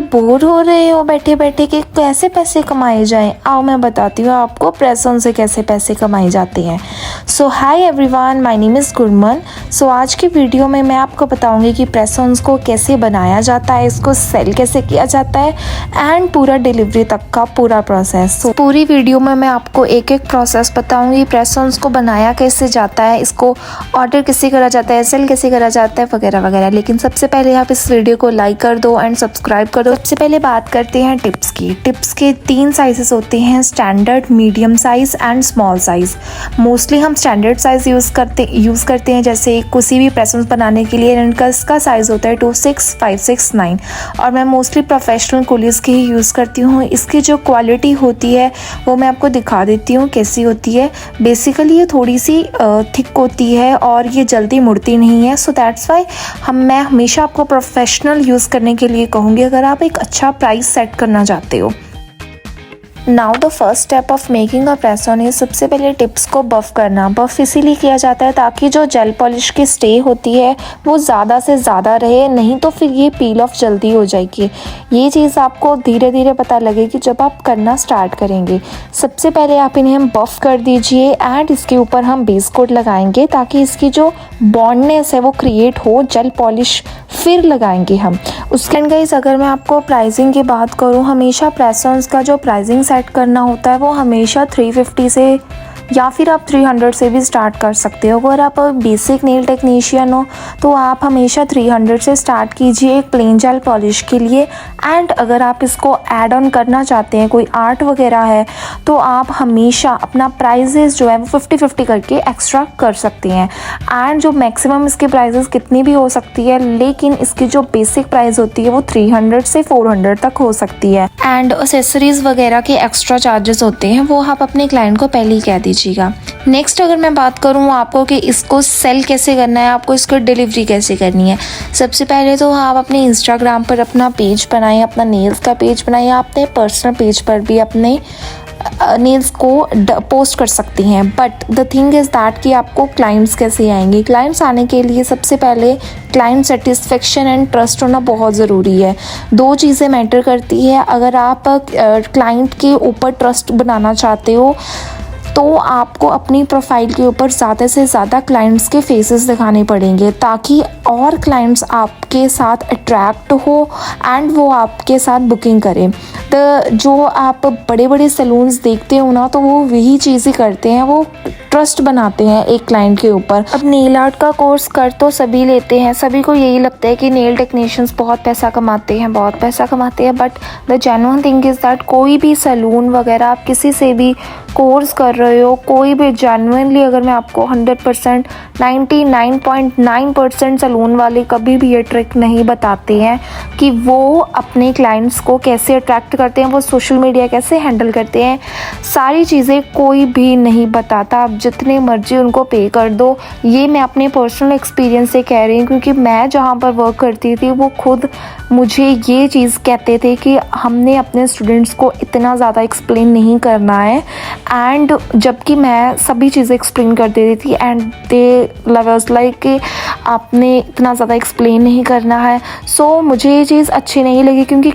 Bore हो रहे हो बैठे बैठे कि कैसे पैसे कमाए जाएं, आओ मैं बताती हूँ आपको प्रेस ऑन से कैसे पैसे कमाए जाते हैं। So hi everyone, my name is Gurman. So आज की वीडियो में मैं आपको बताऊंगी कि प्रेस ऑन्स को कैसे बनाया जाता है, इसको सेल कैसे किया जाता है एंड पूरा डिलीवरी तक का पूरा प्रोसेस। सो पूरी वीडियो में मैं आपको एक एक प्रोसेस बताऊंगी, प्रेस ऑन्स को बनाया कैसे जाता है, इसको ऑर्डर कैसे करा जाता है, सेल कैसे करा जाता है वगैरह वगैरह। लेकिन सबसे पहले आप इस वीडियो को लाइक कर दो एंड सब्सक्राइब कर दो। सबसे पहले बात करते हैं टिप्स की। टिप्स के 3 साइजेस होते हैं, standard, medium size and small size. Mostly हम स्टैंडर्ड साइज यूज़ करते हैं, जैसे किसी भी प्रेस ऑन्स बनाने के लिए इनका इसका साइज़ होता है 26, 5, 6, 9 और मैं मोस्टली प्रोफेशनल कुलीज़ की ही यूज़ करती हूँ। इसकी जो क्वालिटी होती है वो मैं आपको दिखा देती हूँ कैसी होती है। बेसिकली ये थोड़ी सी थिक होती है और ये जल्दी मुड़ती नहीं है। सो दैट्स वाई मैं हमेशा आपको प्रोफेशनल यूज़ करने के लिए कहूँगी अगर आप एक अच्छा प्राइस सेट करना चाहते हो। Now the first step of making a press on is, सबसे पहले टिप्स को बफ़ करना। बफ़ इसीलिए किया जाता है ताकि जो जेल पॉलिश की स्टे होती है वो ज़्यादा से ज़्यादा रहे, नहीं तो फिर ये पील ऑफ जल्दी हो जाएगी। ये चीज़ आपको धीरे धीरे पता लगेगी जब आप करना स्टार्ट करेंगे। सबसे पहले आप इन्हें हम बफ़ कर दीजिए एंड इसके ऊपर हम बेस कोट लगाएंगे ताकि इसकी जो बॉन्डनेस है वो क्रिएट हो। जेल पॉलिश फिर लगाएंगे हम उसके। गाइस अगर मैं आपको प्राइसिंग की बात करूँ, हमेशा प्रेस ऑन्स का जो प्राइसिंग सेट करना होता है वो हमेशा 350 से या फिर आप 300 से भी स्टार्ट कर सकते हो। अगर आप बेसिक नेल टेक्नीशियन हो तो आप हमेशा 300 से स्टार्ट कीजिए एक प्लेन जेल पॉलिश के लिए। एंड अगर आप इसको ऐड ऑन करना चाहते हैं, कोई आर्ट वगैरह है, तो आप हमेशा अपना प्राइजेस जो है वो 50-50 करके एक्स्ट्रा कर सकते हैं। एंड जो मैक्सिमम इसकी प्राइजेस कितनी भी हो सकती है, लेकिन इसकी जो बेसिक प्राइस होती है वो 300 से 400 तक हो सकती है। एंड एक्सेसरीज वगैरह के एक्स्ट्रा चार्जेस होते हैं वो आप अपने क्लाइंट को पहले ही कह दीजिए। नेक्स्ट अगर मैं बात करूँ आपको कि इसको सेल कैसे करना है, आपको इसको डिलीवरी कैसे करनी है, सबसे पहले तो आप अपने इंस्टाग्राम पर अपना पेज बनाएं, अपना नेल्स का पेज बनाएं। आप अपने पर्सनल पेज पर भी अपने नेल्स को पोस्ट कर सकती हैं। But the thing is that कि आपको क्लाइंट्स कैसे आएंगे। क्लाइंट्स आने के लिए सबसे पहले क्लाइंट सेटिस्फेक्शन एंड ट्रस्ट होना बहुत ज़रूरी है। 2 चीज़ें मैटर करती है। अगर आप क्लाइंट के ऊपर ट्रस्ट बनाना चाहते हो तो आपको अपनी प्रोफाइल के ऊपर ज़्यादा से ज़्यादा क्लाइंट्स के फेसेस दिखाने पड़ेंगे ताकि और क्लाइंट्स आपके साथ अट्रैक्ट हो एंड वो आपके साथ बुकिंग करें। तो जो आप बड़े बड़े सैलून्स देखते हो ना, तो वो वही चीज़ें करते हैं, वो ट्रस्ट बनाते हैं एक क्लाइंट के ऊपर। अब नेल आर्ट का कोर्स कर तो सभी लेते हैं, सभी को यही लगता है कि नेल टेक्नीशियंस बहुत पैसा कमाते हैं, बहुत पैसा कमाते हैं। But the genuine thing is that कोई भी सैलून वगैरह आप किसी से भी कोर्स कर रहे हो, कोई भी जेन्युइनली, अगर मैं आपको 100% 99.9% सैलून वाले कभी भी ये ट्रिक नहीं बताते हैं कि वो अपने क्लाइंट्स को कैसे अट्रैक्ट करते हैं, वो सोशल मीडिया कैसे हैंडल करते हैं, सारी चीज़ें कोई भी नहीं बताता। आप जितने मर्जी उनको पे कर दो। ये मैं अपने पर्सनल एक्सपीरियंस से कह रही हूँ क्योंकि मैं जहाँ पर वर्क करती थी वो खुद मुझे ये चीज़ कहते थे कि हमने अपने स्टूडेंट्स को इतना ज़्यादा एक्सप्लेन नहीं करना है। एंड जबकि मैं सभी चीज़ें एक्सप्लेन कर देती थी एंड दे लवर्स लाइक कि आपने इतना ज़्यादा एक्सप्लेन नहीं करना है। सो मुझे ये चीज़ अच्छी नहीं लगी क्योंकि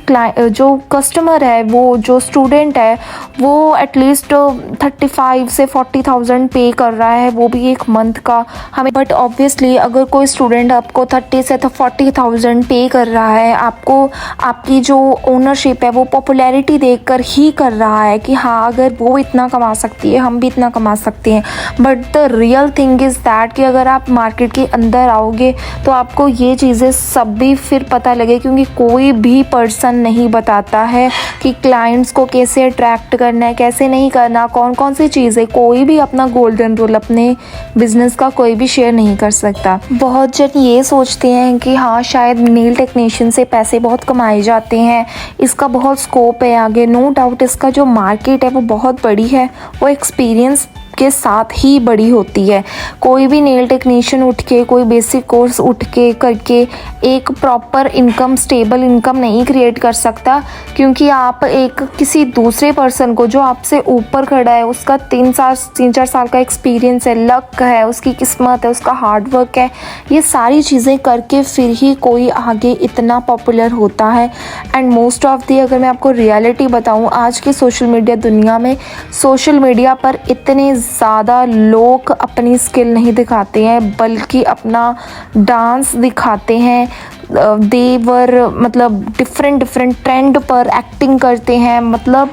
जो कस्टमर है, वो जो स्टूडेंट है, वो एटलीस्ट 35 से 40,000 पे कर रहा है, वो भी एक मंथ का हमें। बट ऑब्वियसली अगर कोई स्टूडेंट आपको 30 से 40,000 पे कर रहा है, आपको आपकी जो ओनरशिप है वो पॉपुलैरिटी देखकर ही कर रहा है कि हाँ अगर वो इतना कमा सकती है हम भी इतना कमा सकते हैं। But the real thing is that कि अगर आप मार्केट के अंदर आओगे तो आपको ये चीज़ें सब भी फिर पता लगे, क्योंकि कोई भी पर्सन नहीं बताता है कि क्लाइंट्स को कैसे अट्रैक्ट करना है, कैसे नहीं करना, कौन कौन सी चीज़ें। कोई भी अपना गोल्डन रूल अपने बिजनेस का कोई भी शेयर नहीं कर सकता। बहुत जन ये सोचते हैं कि हाँ शायद नेल टेक्नीशियन से पैसे बहुत कमाए जाते हैं, इसका बहुत स्कोप है आगे। नो डाउट इसका जो मार्केट है वो बहुत बड़ी है, वो एक्सपीरियंस के साथ ही बड़ी होती है। कोई भी नेल टेक्नीशियन उठ के, कोई बेसिक कोर्स उठ के करके एक प्रॉपर इनकम, स्टेबल इनकम नहीं क्रिएट कर सकता, क्योंकि आप एक किसी दूसरे पर्सन को जो आपसे ऊपर खड़ा है, उसका 3-4 साल का एक्सपीरियंस है, लक है, उसकी किस्मत है, उसका हार्डवर्क है, ये सारी चीज़ें करके फिर ही कोई आगे इतना पॉपुलर होता है। एंड मोस्ट ऑफ दी, अगर मैं आपको रियलिटी बताऊँ, आज की सोशल मीडिया दुनिया में, सोशल मीडिया पर इतने ज़्यादा लोग अपनी स्किल नहीं दिखाते हैं, बल्कि अपना डांस दिखाते हैं। देवर मतलब डिफरेंट ट्रेंड पर एक्टिंग करते हैं। मतलब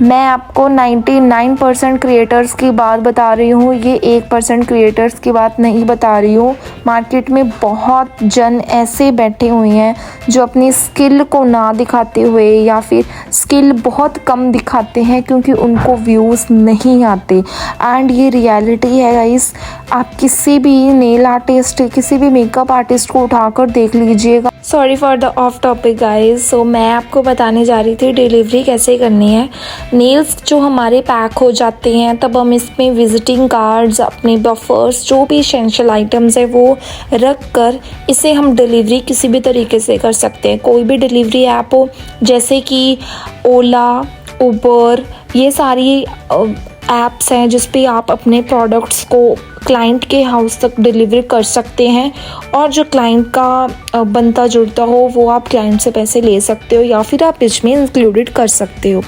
मैं आपको 99% क्रिएटर्स की बात बता रही हूँ, ये 1% क्रिएटर्स की बात नहीं बता रही हूँ। मार्केट में बहुत जन ऐसे बैठे हुए हैं जो अपनी स्किल को ना दिखाते हुए, या फिर स्किल बहुत कम दिखाते हैं क्योंकि उनको व्यूज़ नहीं आते। एंड ये रियलिटी है गाइस। आप किसी भी नेल आर्टिस्ट, किसी भी मेकअप आर्टिस्ट को उठाकर देख लीजिएगा। Sorry for the off topic guys. So मैं आपको बताने जा रही थी डिलीवरी कैसे करनी है। नेल्स जो हमारे पैक हो जाते हैं, तब हम इसमें विजिटिंग कार्ड्स, अपने बफर्स, जो भी एसेंशियल आइटम्स है वो रख कर इसे हम डिलीवरी किसी भी तरीके से कर सकते हैं। कोई भी डिलीवरी ऐप हो, जैसे कि ओला, उबर, ये सारी ऐप्स हैं जिस पे आप अपने प्रोडक्ट्स को क्लाइंट के हाउस तक डिलीवर कर सकते हैं, और जो क्लाइंट का बनता जुड़ता हो वो आप क्लाइंट से पैसे ले सकते हो, या फिर आप इसमें इंक्लूडेड कर सकते हो।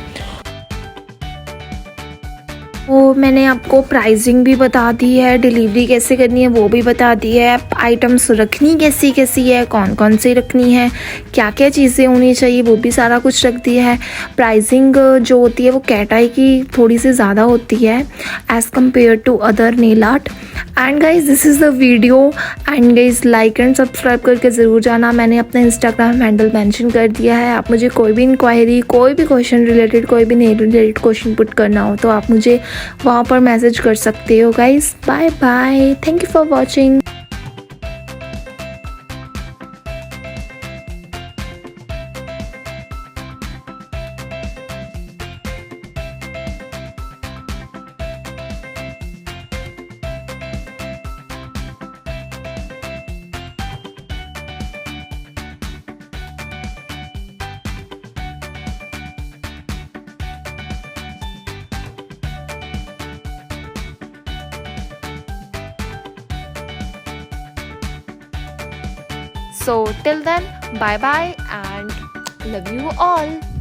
वो मैंने आपको प्राइसिंग भी बता दी है, डिलीवरी कैसे करनी है वो भी बता दी है, आइटम्स रखनी कैसी कैसी है, कौन कौन सी रखनी है, क्या क्या चीज़ें होनी चाहिए वो भी सारा कुछ रख दिया है। प्राइसिंग जो होती है वो कैट आई की थोड़ी सी ज़्यादा होती है as compare to other nail art. And guys this is the video. And guys like and subscribe करके ज़रूर जाना। मैंने अपना इंस्टाग्राम हैंडल मेंशन कर दिया है। आप मुझे कोई भी इंक्वायरी, कोई भी क्वेश्चन रिलेटेड, कोई भी नेल रिलेटेड क्वेश्चन पुट करना हो तो आप मुझे वहाँ पर मैसेज कर सकते हो guys. Bye bye, thank you for watching. So till then, bye bye and love you all.